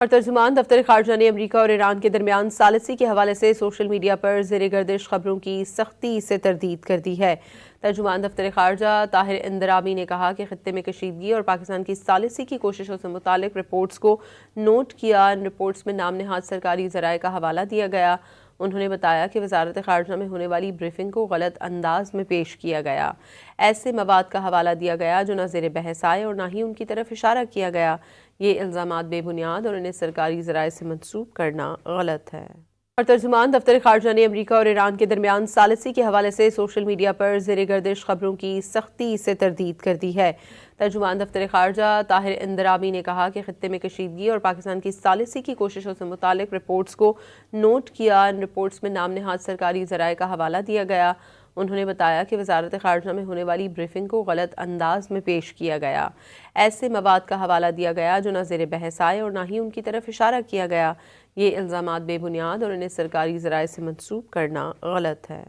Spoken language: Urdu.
اور ترجمان دفتر خارجہ نے امریکہ اور ایران کے درمیان ثالثی کے حوالے سے سوشل میڈیا پر زیر گردش خبروں کی سختی سے تردید کر دی ہے۔ ترجمان دفتر خارجہ طاہر اندرابی نے کہا کہ خطے میں کشیدگی اور پاکستان کی ثالثی کی کوششوں سے متعلق رپورٹس کو نوٹ کیا۔ ان رپورٹس میں نام نہاد سرکاری ذرائع کا حوالہ دیا گیا۔ انہوں نے بتایا کہ وزارت خارجہ میں ہونے والی بریفنگ کو غلط انداز میں پیش کیا گیا۔ ایسے مواد کا حوالہ دیا گیا جو نہ زیر بحث آئے اور نہ ہی ان کی طرف اشارہ کیا گیا۔ یہ الزامات بے بنیاد اور انہیں سرکاری ذرائع سے منسوب کرنا غلط ہے۔ اور ترجمان دفتر خارجہ نے امریکہ اور ایران کے درمیان ثالثی کے حوالے سے سوشل میڈیا پر زیر گردش خبروں کی سختی سے تردید کر دی ہے۔ ترجمان دفتر خارجہ طاہر اندرابی نے کہا کہ خطے میں کشیدگی اور پاکستان کی ثالثی کی کوششوں سے متعلق رپورٹس کو نوٹ کیا۔ ان رپورٹس میں نام نہاد سرکاری ذرائع کا حوالہ دیا گیا۔ انہوں نے بتایا کہ وزارت خارجہ میں ہونے والی بریفنگ کو غلط انداز میں پیش کیا گیا۔ ایسے مواد کا حوالہ دیا گیا جو نہ زیر بحث آئے اور نہ ہی ان کی طرف اشارہ کیا گیا۔ یہ الزامات بے بنیاد اور انہیں سرکاری ذرائع سے منسوب کرنا غلط ہے۔